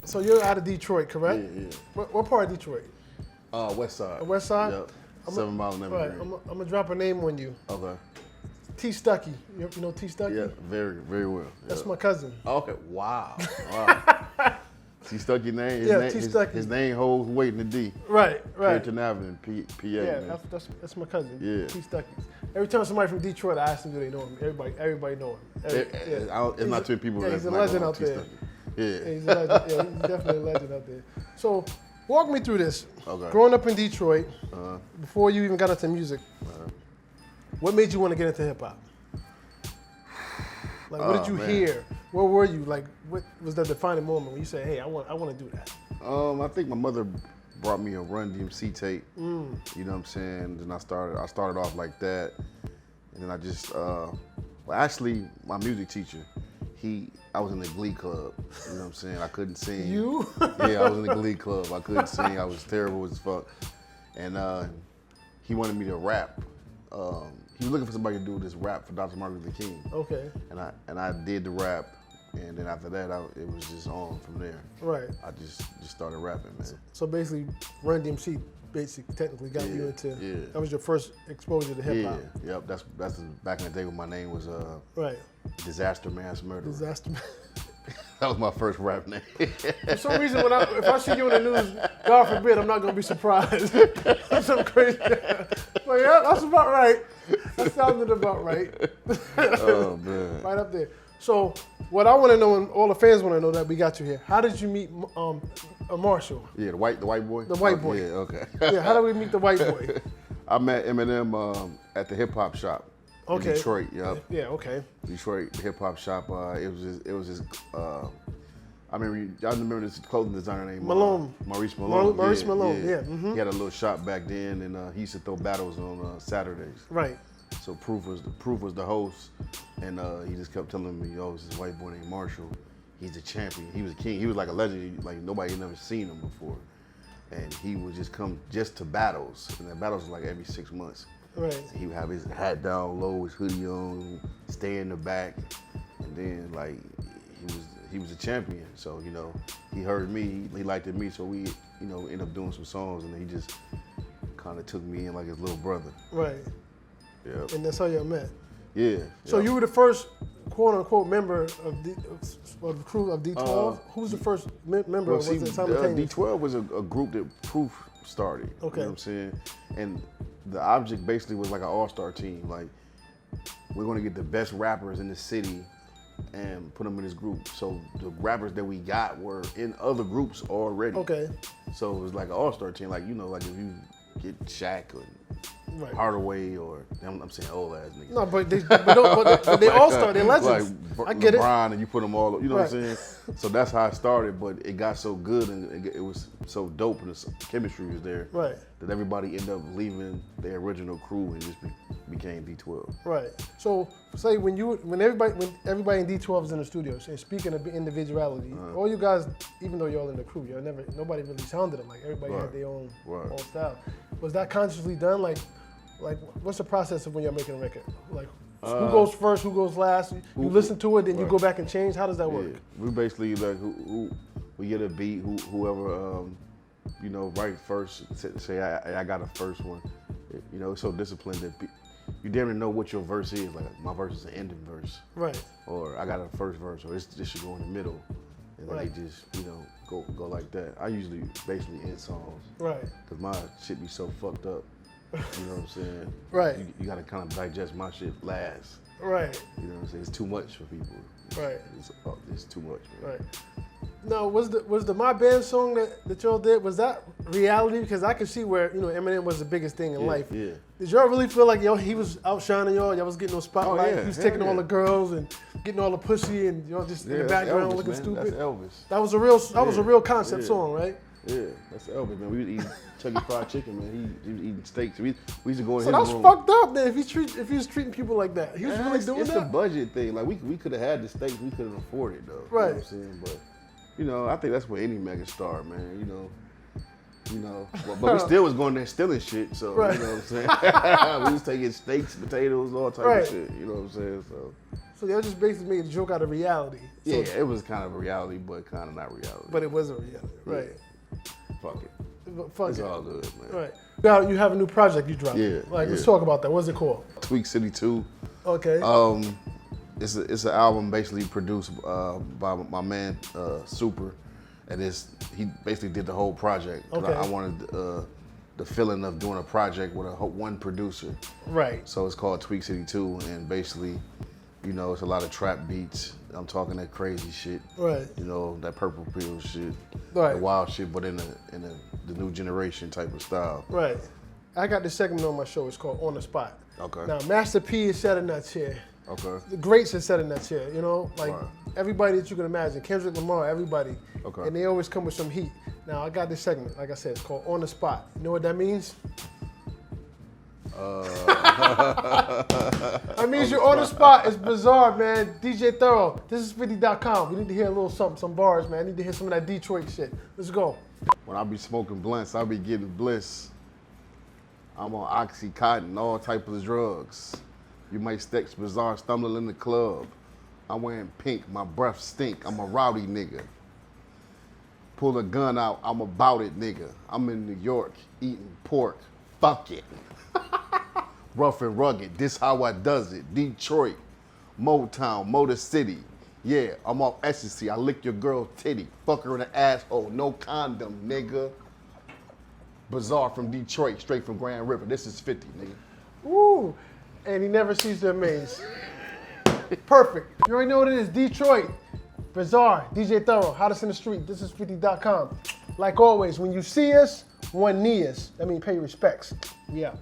So you're out of Detroit, correct? Yeah. What part of Detroit? West Side. West Side? Yep. 7 Mile and Right. Evergreen. I'm gonna drop a name on you. Okay. T. Stuckey. You know T. Stuckey? Yeah, very, very well. That's yeah. my cousin. Okay. Wow. T. Stuckey name? T. Stuckey. His name holds weight in the D. Right. Puritan Avenue, PA. Yeah, man. that's my cousin. Yeah. T. Stuckey. Every time somebody from Detroit, I ask them, do they know him? Everybody know him. It's not too many people. Yeah, he's a legend out there. Yeah. He's a legend. Yeah, he's definitely a legend out there. So, walk me through this. Okay. Growing up in Detroit, before you even got into music, what made you want to get into hip hop? Like, what did you hear? Where were you? Like, what was that defining moment when you said, "Hey, I want to do that"? I think my mother brought me a Run DMC tape. You know what I'm saying? Then I started off like that, and then I just well, actually, my music teacher, I was in the Glee club. You know what I'm saying? I couldn't sing. You? Yeah, I was in the Glee club. I couldn't sing. I was terrible as fuck, and he wanted me to rap. He was looking for somebody to do this rap for Dr. Martin Luther King. Okay. And I did the rap, and then after that, it was just on from there. Right. I just started rapping, man. So basically, Run DMC technically got you into. Yeah. That was your first exposure to hip hop. Yeah. Yep. That's back in the day when my name was Right. Disaster Mass Murderer. Disaster. That was my first rap name. For some reason, if I see you in the news, God forbid, I'm not gonna be surprised. That's some crazy. But yeah, that's about right. That sounded about right. Oh man. Right up there. So what I want to know, and all the fans want to know that we got you here. How did you meet Marshall? Yeah, the white boy. The white boy. Yeah. Okay. Yeah. How did we meet the white boy? I met Eminem at the hip hop shop. Okay. In Detroit. Yep. Yeah. Okay. Detroit, the hip hop shop. It was his. I mean, y'all remember this clothing designer named Malone. Maurice Malone. Maurice Malone. Yeah. He had a little shop back then, and he used to throw battles on Saturdays. Right. So Proof was the host, and he just kept telling me, "Oh, it's this white boy named Marshall. He's a champion. He was a king. He was like a legend. Like nobody had never seen him before, and he would just come just to battles, and the battles was like every 6 months. Right. He would have his hat down low, his hoodie on, stay in the back, and then like he was a champion. So he heard me, he liked me, so we ended up doing some songs, and he just kind of took me in like his little brother. Right. Yeah. And that's how y'all met. Yeah. So you were the first quote unquote member of the crew of D12. Who was the first member? Well, Was it simultaneous? D12 was a group that Proof started. Okay. You know what I'm saying? And the object basically was like an all-star team. Like, we're gonna get the best rappers in the city and put them in this group. So the rappers that we got were in other groups already. Okay. So it was like an all-star team. Like, like if you get Shaq or Right. Hardaway or, I'm saying old ass niggas. No, but they all star. They're legends. Like I get LeBron, and you put them all, you know what I'm Right. saying? So that's how it started, but it got so good and it was so dope and the chemistry was there Right. that everybody ended up leaving their original crew and just became D12. Right. So say when everybody in D12 is in the studio, and speaking of individuality, all you guys, even though you're all in the crew, nobody really sounded alike. Everybody had their own style. Was that consciously done? Like, what's the process of when you're making a record? Like, who goes first? Who goes last? You listen to it, then you go back and change. How does that work? We basically like who we get a beat, whoever write first. Say I got a first one. It's so disciplined that you damn near know what your verse is. Like my verse is an ending verse, Right. or I got a first verse, or this should go in the middle, and then Right. they just go like that. I usually basically end songs, Right. cause my shit be so fucked up. You know what I'm saying? Right. You gotta kind of digest my shit last. Right. You know what I'm saying? It's too much for people. Right. It's too much, man. Right. Now, was the My Band song that y'all did, was that reality? Because I could see where Eminem was the biggest thing in life. Yeah. Did y'all really feel like he was outshining y'all? Y'all was getting no spotlight. yeah. He was Hell taking all yeah. the girls and getting all the pussy, and y'all just in the background Elvis, looking man. stupid. That's Elvis. That was a real concept song, right? Yeah, that's Elvis, man. We would eat Chucky Fried Chicken, man. He was eating steaks. We used to go in So his that's room. fucked up, then. If he was treating people like that, he was Man, really doing it's that. a budget thing. Like we could have had the steaks, we couldn't afford it though. Right. You know what I'm saying? But I think that's what any mega star, man. But we still was going there stealing shit. So Right. you know what I'm saying? We was taking steaks, potatoes, all type Right. of shit. You know what I'm saying? So y'all just basically made a joke out of reality. So, Yeah, it was kind of a reality, but kind of not reality. But it was a reality, right? Fuck it. Fuck It's it. all good, man. Right. Now you have a new project you dropped. Yeah. Let's talk about that. What's it called? Tweak City 2. Okay. It's an album basically produced by my man Super, and he basically did the whole project. Okay. I wanted the feeling of doing a project with one producer. Right. So it's called Tweak City 2, and basically, you know, it's a lot of trap beats. I'm talking that crazy shit. Right. You know, that Purple Pill shit. Right. The wild shit, but in the new generation type of style. Right. I got this segment on my show. It's called On the Spot. Okay. Now, Master P is sat in that chair. Okay. The greats are sat in that chair. You know, like Right. everybody that you can imagine. Kendrick Lamar, everybody. Okay. And they always come with some heat. Now, I got this segment. Like I said, it's called On the Spot. You know what that means? That means you're on the spot. It's bizarre, man. DJ Thorough. This is 50.com. We need to hear a little something, some bars, man. I need to hear some of that Detroit shit. Let's go. When I be smoking blunts, I be getting bliss. I'm on Oxycontin, all type of drugs. You might text bizarre stumbling in the club. I'm wearing pink, my breath stink. I'm a rowdy nigga. Pull a gun out, I'm about it, nigga. I'm in New York, eating pork. Fuck it. Rough and rugged, this how I does it. Detroit, Motown, Motor City. Yeah, I'm off ecstasy. I lick your girl's titty. Fuck her in the asshole. No condom, nigga. Bizarre from Detroit, straight from Grand River. This is 50, nigga. Woo! And he never sees the amaze. Perfect. You already know what it is. Detroit. Bizarre. DJ Thorough. Hottest in the street. This is 50.com. Like always, when you see us, one knee us. That means pay respects. Yeah.